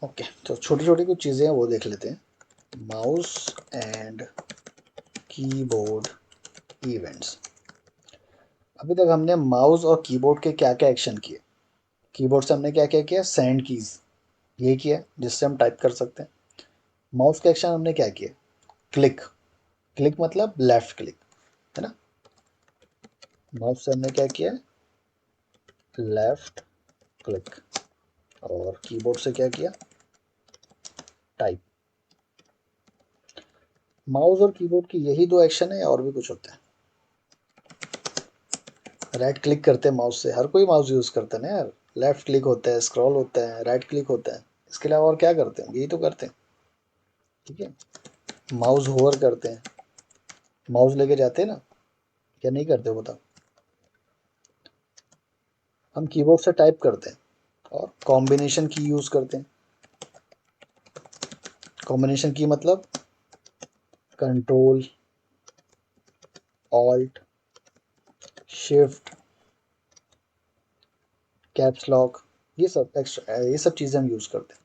Okay, तो छोटी छोटी कुछ चीज़ें हैं वो देख लेते हैं। Mouse and keyboard events. अभी तक हमने माउस और कीबोर्ड के क्या क्या एक्शन किए। कीबोर्ड से हमने क्या क्या किया, सेंड कीज ये किया जिससे हम टाइप कर सकते हैं। माउस के एक्शन हमने क्या किए, क्लिक, क्लिक मतलब लेफ्ट क्लिक, है ना। माउस से हमने क्या किया, लेफ्ट क्लिक। और कीबोर्ड से क्या किया, टाइप। माउस और कीबोर्ड की यही दो एक्शन है या और भी कुछ होता है। राइट क्लिक करते हैं माउस से, हर कोई माउस यूज़ करता है ना यार। लेफ्ट क्लिक होता है, स्क्रॉल होता है, राइट क्लिक होता है। इसके अलावा और क्या करते हैं, यही तो करते हैं। ठीक है, माउस होवर करते हैं, माउस लेके जाते हैं ना, क्या नहीं करते हो बताओ। हम कीबोर्ड से टाइप करते हैं और कॉम्बिनेशन की यूज़ करते हैं। कॉम्बिनेशन की मतलब control alt shift caps lock, ये सब एक्स्ट्रा, ये सब चीज़ें हम यूज़ करते हैं।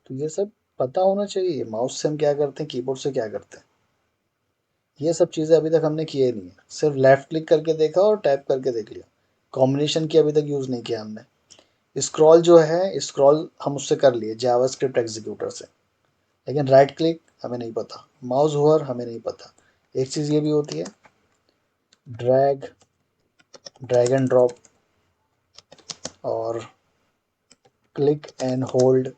तो ये सब पता होना चाहिए, माउस से हम क्या करते हैं, कीबोर्ड से क्या करते हैं। ये सब चीज़ें अभी तक हमने किए नहीं है, सिर्फ लेफ्ट क्लिक करके देखा और टैप करके देख लिया। कॉम्बिनेशन की अभी तक यूज़ नहीं किया हमने। स्क्रॉल जो है, स्क्रॉल हम उससे कर लिए जावास्क्रिप्ट एग्जीक्यूटर से, लेकिन राइट क्लिक हमें नहीं पता, माउस ओवर हमें नहीं पता। एक चीज़ ये भी होती है, ड्रैग, ड्रैग एंड ड्रॉप और क्लिक एंड होल्ड,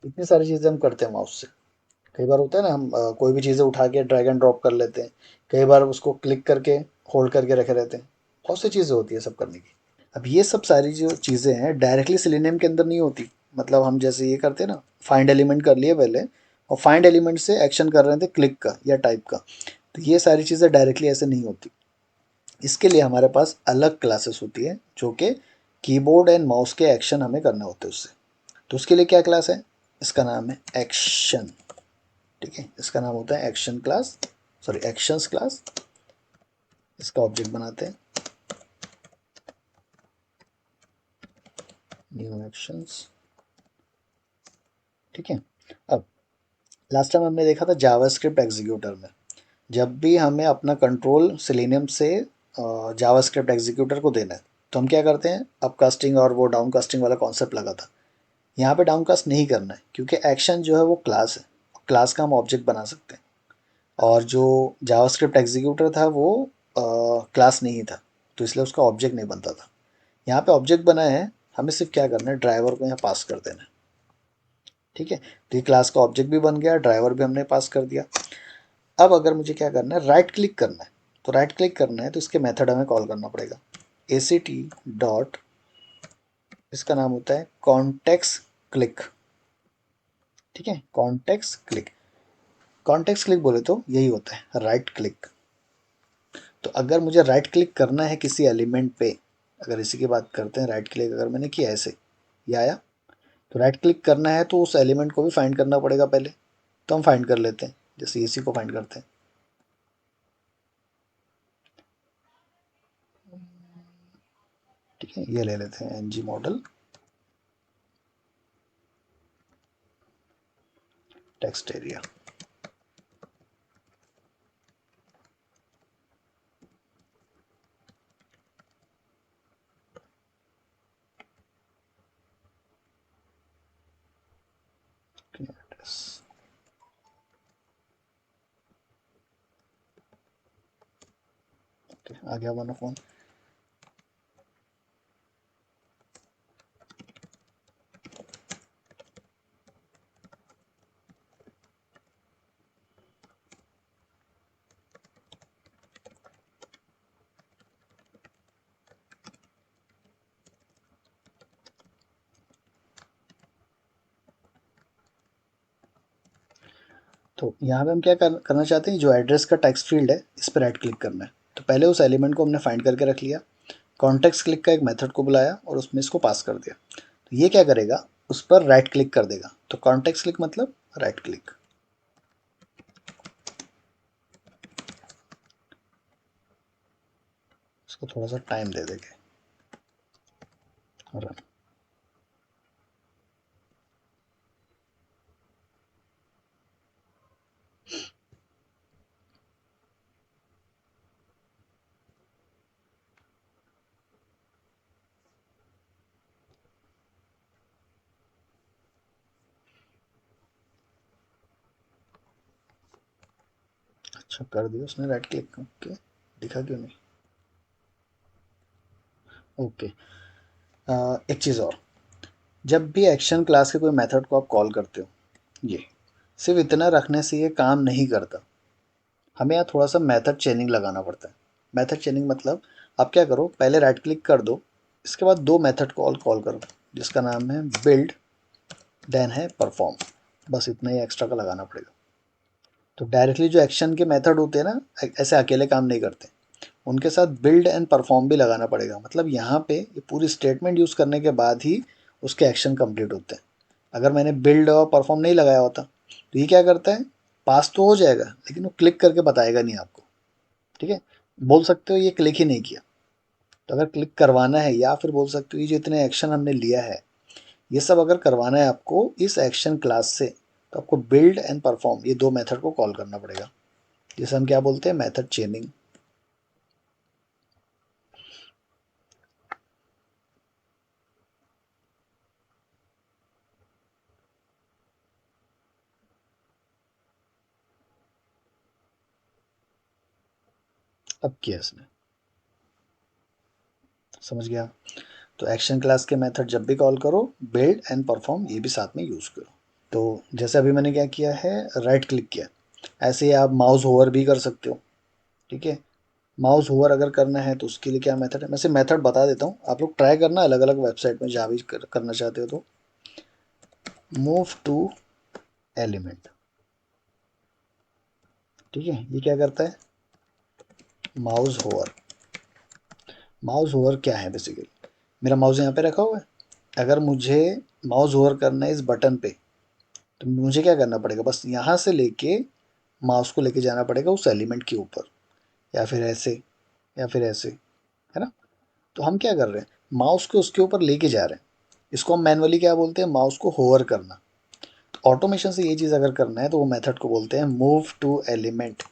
इतनी सारी चीज़ें हम करते हैं माउस से। कई बार होता है ना, हम कोई भी चीज़ें उठा के ड्रैग एंड ड्रॉप कर लेते हैं, कई बार उसको क्लिक करके होल्ड करके रखे रहते हैं। बहुत सी चीज़ें होती है सब करने की। अब ये सब सारी जो चीज़ें हैं डायरेक्टली सेलेनियम के अंदर नहीं होती। मतलब हम जैसे ये करते हैं ना, फाइंड एलिमेंट कर लिए पहले, और फाइंड एलिमेंट से एक्शन कर रहे थे क्लिक का या टाइप का, तो ये सारी चीज़ें डायरेक्टली ऐसे नहीं होती। इसके लिए हमारे पास अलग क्लासेस होती है जो कि कीबोर्ड एंड माउस के एक्शन हमें करने होते हैं उससे। तो उसके लिए क्या क्लास है, इसका नाम है एक्शन। ठीक है, इसका नाम होता है action class, sorry actions class. इसका ऑब्जेक्ट बनाते हैं, न्यू एक्शंस। ठीक है, अब लास्ट टाइम हमने देखा था जावास्क्रिप्ट एग्जीक्यूटर में, जब भी हमें अपना कंट्रोल सेलेनियम से जावास्क्रिप्ट एग्जीक्यूटर को देना है तो हम क्या करते हैं, अपकास्टिंग और वो डाउनकास्टिंग वाला कॉन्सेप्ट लगा था। यहाँ पे डाउनकास्ट नहीं करना है क्योंकि एक्शन जो है वो क्लास है, क्लास का हम ऑब्जेक्ट बना सकते हैं। और जो जावास्क्रिप्ट एग्जीक्यूटर था वो क्लास नहीं था, तो इसलिए उसका ऑब्जेक्ट नहीं बनता था। यहाँ पे ऑब्जेक्ट बना है, हमें सिर्फ क्या करना है, ड्राइवर को यहाँ पास कर देना है। ठीक है, तो ये क्लास का ऑब्जेक्ट भी बन गया, ड्राइवर भी हमने पास कर दिया। अब अगर मुझे क्या करना है, राइट क्लिक करना है, तो राइट क्लिक करना है तो इसके मेथड हमें कॉल करना पड़ेगा। act डॉट, इसका नाम होता है कॉन्टेक्स्ट क्लिक। ठीक है, कॉन्टेक्स्ट क्लिक, कॉन्टेक्स्ट क्लिक बोले तो यही होता है राइट क्लिक। तो अगर मुझे राइट क्लिक करना है किसी एलिमेंट पे, अगर इसी की बात करते हैं, राइट क्लिक अगर मैंने किया ऐसे, ये आया, तो राइट क्लिक करना है तो उस एलिमेंट को भी फाइंड करना पड़ेगा पहले। तो हम फाइंड कर लेते हैं, जैसे इसी को फाइंड करते हैं। ठीक है, ये ले लेते हैं एनजी मॉडल टेक्स्ट एरिया। आ गया वन फोन। तो यहाँ पे हम क्या करना चाहते हैं, जो एड्रेस का टेक्स्ट फील्ड है इस पर राइट क्लिक करना है। तो पहले उस एलिमेंट को हमने फाइंड करके रख लिया, कॉन्टेक्स्ट क्लिक का एक मेथड को बुलाया और उसमें इसको पास कर दिया। तो ये क्या करेगा, उस पर राइट क्लिक कर देगा। तो कॉन्टेक्स्ट क्लिक मतलब राइट क्लिक। इसको थोड़ा सा टाइम दे देंगे, रन। अच्छा कर दिया उसने राइट क्लिक, ओके, दिखा क्यों नहीं? ओके। एक चीज़ और, जब भी एक्शन क्लास के कोई मेथड को आप कॉल करते हो, ये सिर्फ इतना रखने से ये काम नहीं करता, हमें यहाँ थोड़ा सा मेथड चेनिंग लगाना पड़ता है। मेथड चेनिंग मतलब आप क्या करो, पहले राइट क्लिक कर दो, इसके बाद दो मेथड कॉल कॉल करो, जिसका नाम है बिल्ड, देन है परफॉर्म। बस इतना ही एक्स्ट्रा का लगाना पड़ेगा। तो डायरेक्टली जो एक्शन के मेथड होते हैं ना, ऐसे अकेले काम नहीं करते, उनके साथ बिल्ड एंड परफॉर्म भी लगाना पड़ेगा। मतलब यहाँ पे ये पूरी स्टेटमेंट यूज़ करने के बाद ही उसके एक्शन कंप्लीट होते हैं। अगर मैंने बिल्ड और परफॉर्म नहीं लगाया होता तो ये क्या करता है, पास तो हो जाएगा लेकिन वो क्लिक करके बताएगा नहीं आपको। ठीक है, बोल सकते हो ये क्लिक ही नहीं किया। तो अगर क्लिक करवाना है, या फिर बोल सकते हो ये जो इतने एक्शन हमने लिया है, ये सब अगर करवाना है आपको इस एक्शन क्लास से, तो आपको बिल्ड एंड परफॉर्म ये दो मेथड को कॉल करना पड़ेगा, जिसे हम क्या बोलते हैं, मेथड चेनिंग। अब किया इसने, समझ गया? तो एक्शन क्लास के मेथड जब भी कॉल करो, बिल्ड एंड परफॉर्म ये भी साथ में यूज़ करो। तो जैसे अभी मैंने क्या किया है, राइट क्लिक किया, ऐसे ही आप माउस होवर भी कर सकते हो। ठीक है, माउस होवर अगर करना है तो उसके लिए क्या मेथड है, मैं सिर्फ मेथड बता देता हूँ, आप लोग ट्राई करना अलग अलग वेबसाइट में जहाँ भी करना चाहते हो। तो मूव टू एलिमेंट, ठीक है, ये क्या करता है, माउस होवर। माउस होवर क्या है, बेसिकली मेरा माउस यहाँ पे रखा हुआ है, अगर मुझे माउस होवर करना है इस बटन पे, तो मुझे क्या करना पड़ेगा, बस यहाँ से लेके माउस को लेके जाना पड़ेगा उस एलिमेंट के ऊपर, या फिर ऐसे, या फिर ऐसे, है ना? तो हम क्या कर रहे हैं, माउस को उसके ऊपर लेके जा रहे हैं। इसको हम मैनुअली क्या बोलते हैं, माउस को होवर करना। तो ऑटोमेशन से ये चीज़ अगर करना है तो वो मेथड को बोलते हैं मूव टू एलिमेंट।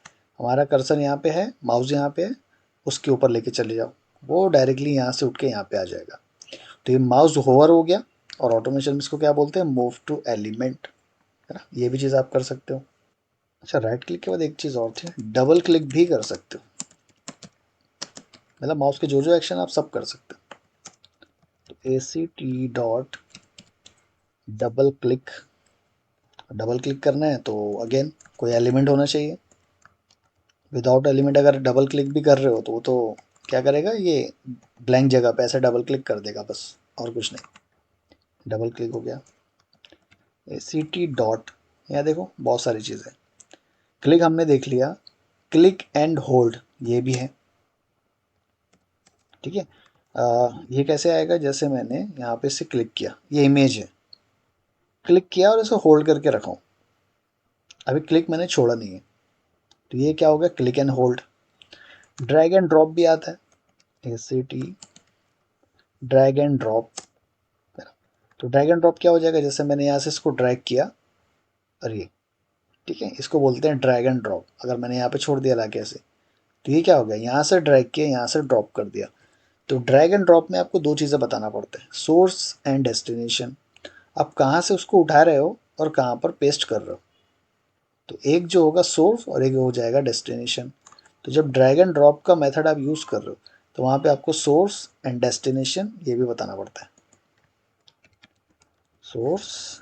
हमारा कर्सर यहाँ पे है, माउस यहाँ पे है, उसके ऊपर लेके चले जाओ, वो डायरेक्टली यहाँ से उठ के यहाँ पे आ जाएगा। तो ये माउस होवर हो गया, और ऑटोमेशन में इसको क्या बोलते हैं, मूव टू एलिमेंट, है ना? ये भी चीज़ आप कर सकते हो। अच्छा, राइट क्लिक के बाद एक चीज़ और थी, डबल क्लिक भी कर सकते हो, मतलब माउस के जो जो एक्शन आप सब कर सकते हो। तो A C T dot double click, double click करना है तो अगेन कोई एलिमेंट होना चाहिए। विदाउट एलिमेंट अगर डबल क्लिक भी कर रहे हो तो वो तो क्या करेगा, ये ब्लैंक जगह पे ऐसे डबल क्लिक कर देगा बस, और कुछ नहीं। डबल क्लिक हो गया, ए सी टी डॉट, यहाँ देखो बहुत सारी चीज़ें। क्लिक हमने देख लिया, क्लिक एंड होल्ड ये भी है। ठीक है, ये कैसे आएगा, जैसे मैंने यहाँ पे से क्लिक किया, ये इमेज है, क्लिक किया और इसे होल्ड करके रखा हूँ, अभी क्लिक मैंने छोड़ा नहीं है, तो ये क्या होगा, click and hold. Drag and drop भी आता है, A C T drag and drop. तो ड्रैग एंड ड्रॉप क्या हो जाएगा, जैसे मैंने यहाँ से इसको ड्रैग किया, और ये, ठीक है, इसको बोलते हैं ड्रैग एंड ड्रॉप। अगर मैंने यहाँ पे छोड़ दिया लाके ऐसे, तो ये क्या हो गया, यहाँ से ड्रैग किया, यहाँ से ड्रॉप कर दिया। तो ड्रैग एंड ड्रॉप में आपको दो चीज़ें बताना पड़ता है, सोर्स एंड डेस्टिनेशन। आप कहाँ से उसको उठा रहे हो और कहाँ पर पेस्ट कर रहे हो। तो एक जो होगा सोर्स और एक हो जाएगा डेस्टिनेशन। तो जब ड्रैग एंड ड्रॉप का मेथड आप यूज़ कर रहे हो तो वहाँ पे आपको सोर्स एंड डेस्टिनेशन ये भी बताना पड़ता है, सोर्स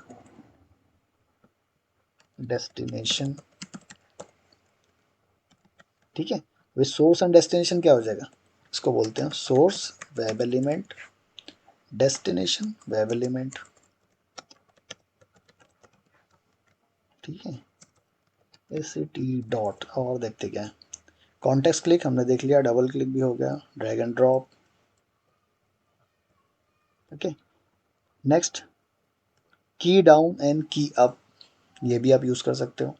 डेस्टिनेशन। ठीक है, वे सोर्स एंड डेस्टिनेशन क्या हो जाएगा, इसको बोलते हैं source web element, destination web element. ठीक है, ए सी टी डॉट, और देखते क्या है, कॉन्टेक्स्ट क्लिक हमने देख लिया, डबल क्लिक भी हो गया, drag and drop. Okay, next, की डाउन एंड की अप, ये भी आप यूज़ कर सकते हो।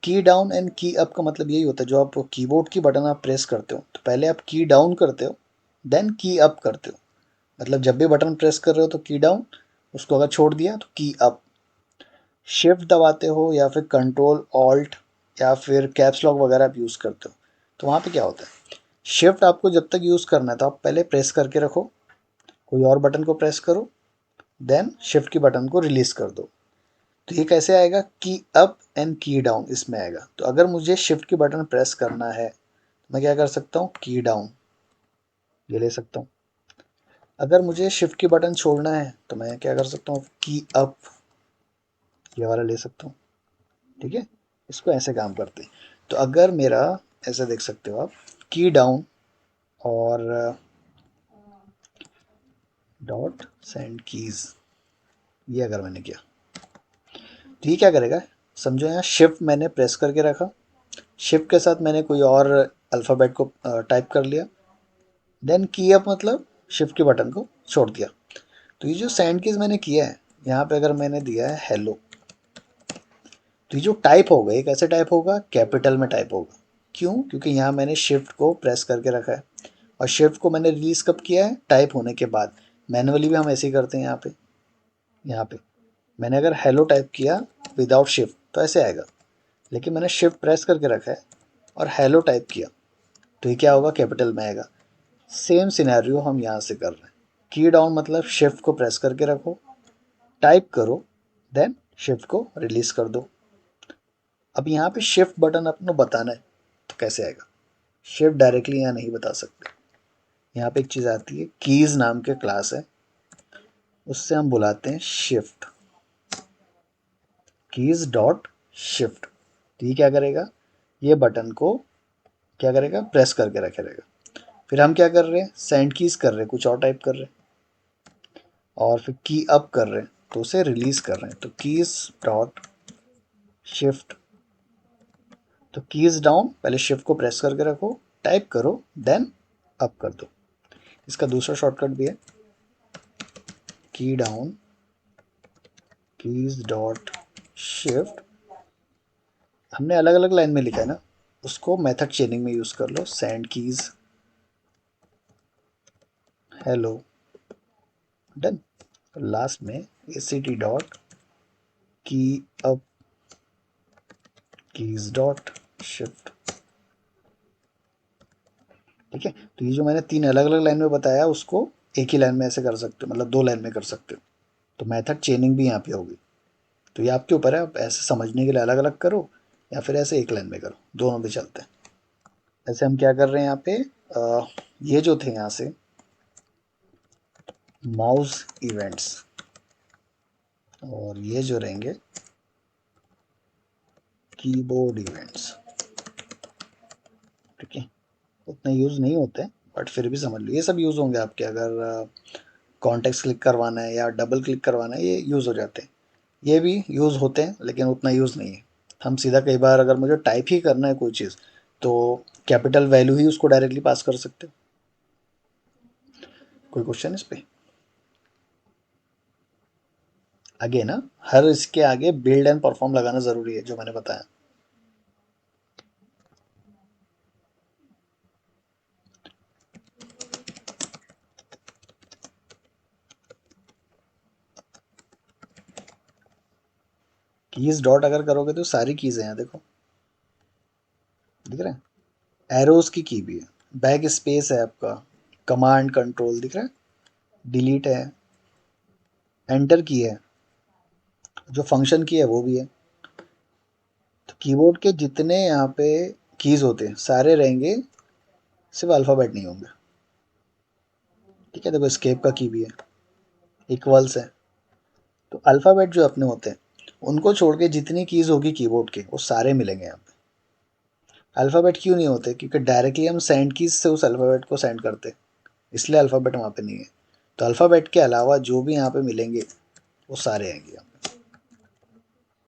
की डाउन एंड की अप का मतलब यही होता है, जो आप कीबोर्ड की बटन आप प्रेस करते हो तो पहले आप की डाउन करते हो, देन की अप करते हो। मतलब जब भी बटन प्रेस कर रहे हो तो की डाउन, उसको अगर छोड़ दिया तो की अप। शिफ्ट दबाते हो या फिर कंट्रोल ऑल्ट या फिर कैप्स लॉक वगैरह आप यूज़ करते हो, तो वहाँ पे क्या होता है, शिफ्ट आपको जब तक यूज़ करना है तो आप पहले प्रेस करके रखो, कोई और बटन को प्रेस करो, देन शिफ्ट की बटन को रिलीज़ कर दो। तो तो ये कैसे आएगा, की अप एंड की डाउन इसमें आएगा। तो अगर मुझे शिफ्ट की बटन प्रेस करना है मैं क्या कर सकता हूँ, की डाउन ये ले सकता हूँ। अगर मुझे शिफ्ट की बटन छोड़ना है तो मैं क्या कर सकता हूँ, की अप ये वाला ले सकता हूँ। ठीक है, इसको ऐसे काम करते हैं। तो अगर मेरा ऐसे देख सकते हो आप, की डाउन और डॉट सेंड कीज, ये अगर मैंने किया तो ये क्या करेगा, समझो यहाँ शिफ्ट मैंने प्रेस करके रखा, शिफ्ट के साथ मैंने कोई और अल्फ़ाबेट को टाइप कर लिया, देन की अप मतलब शिफ्ट के बटन को छोड़ दिया। तो ये जो सेंड कीज मैंने किया है, यहाँ पे अगर मैंने दिया है हेलो, तो ये जो टाइप होगा ये कैसे टाइप होगा, कैपिटल में टाइप होगा। क्यों, क्योंकि यहाँ मैंने शिफ्ट को प्रेस करके रखा है, और शिफ्ट को मैंने रिलीज़ कब किया है, टाइप होने के बाद। मैनुअली भी हम ऐसे ही करते हैं। यहाँ पे मैंने अगर हेलो टाइप किया विदाउट शिफ्ट तो ऐसे आएगा, लेकिन मैंने शिफ्ट प्रेस करके रखा है और हेलो टाइप किया तो ये क्या होगा, कैपिटल में आएगा। सेम सिनेरियो हम यहाँ से कर रहे हैं। की डाउन मतलब शिफ्ट को प्रेस करके रखो, टाइप करो, देन शिफ्ट को रिलीज कर दो। अब यहाँ पे शिफ्ट बटन अपने बताना है तो कैसे आएगा, शिफ्ट डायरेक्टली यहाँ नहीं बता सकते। यहाँ पे एक चीज़ आती है, कीज नाम के क्लास है, उससे हम बुलाते हैं शिफ्ट, कीज डॉट शिफ्ट। तो ये क्या करेगा, ये बटन को क्या करेगा, प्रेस करके रखेगा। फिर हम क्या कर रहे हैं, सेंड कीज कर रहे हैं, कुछ और टाइप कर रहे हैं, और फिर की अप कर रहे हैं तो उसे रिलीज कर रहे हैं। तो कीज डॉट शिफ्ट, तो कीज डाउन पहले शिफ्ट को प्रेस करके रखो, टाइप करो, देन अप कर दो। इसका दूसरा शॉर्टकट भी है, की डाउन कीज डॉट शिफ्ट। हमने अलग अलग लाइन में लिखा है ना, उसको मेथड चेनिंग में यूज कर लो, send keys hello, done. Last में A C T dot key up keys dot shift. ठीक है, तो ये जो मैंने 3 अलग अलग लाइन में बताया उसको एक ही लाइन में ऐसे कर सकते हो, मतलब 2 लाइन में कर सकते हो। तो मेथड चेनिंग भी यहाँ पे होगी। तो ये आपके ऊपर है, आप ऐसे समझने के लिए अलग अलग करो या फिर ऐसे एक लाइन में करो, दोनों भी चलते हैं। ऐसे हम क्या कर रहे हैं यहाँ पे, ये जो थे यहाँ से माउस इवेंट्स, और ये जो रहेंगे कीबोर्ड इवेंट्स। ठीक है, उतने यूज़ नहीं होते बट फिर भी समझ लो, ये सब यूज़ होंगे आपके, अगर कॉन्टेक्स्ट क्लिक करवाना है या डबल क्लिक करवाना है, ये यूज़ हो जाते हैं। ये भी यूज़ होते हैं लेकिन उतना यूज़ नहीं है। हम सीधा कई बार अगर मुझे टाइप ही करना है कोई चीज़ तो कैपिटल वैल्यू ही उसको डायरेक्टली पास कर सकते हो। कोई क्वेश्चन इस पे, आगे ना, हर इसके आगे बिल्ड एंड परफॉर्म लगाना ज़रूरी है जो मैंने बताया। कीज डॉट अगर करोगे तो सारी कीज़ हैं यहाँ देखो, दिख रहा है, एरोज की की भी है, बैक स्पेस है आपका, कमांड कंट्रोल दिख रहा है, डिलीट है, एंटर की है, जो फंक्शन की है वो भी है। तो कीबोर्ड के जितने यहाँ पे कीज होते हैं सारे रहेंगे, सिर्फ अल्फ़ाबेट नहीं होंगे। ठीक है, देखो स्केप का की भी है, इक्वल्स है। तो अल्फ़ाबेट जो अपने होते हैं उनको छोड़ के जितनी कीज होगी कीबोर्ड के वो सारे मिलेंगे यहाँ पे। अल्फ़ाबेट क्यों नहीं होते, क्योंकि डायरेक्टली हम सेंड कीज से उस अल्फ़ाबेट को सेंड करते हैं, इसलिए अल्फ़ाबेट वहाँ पे नहीं है। तो अल्फ़ाबेट के अलावा जो भी यहाँ पे मिलेंगे वो सारे आएंगे।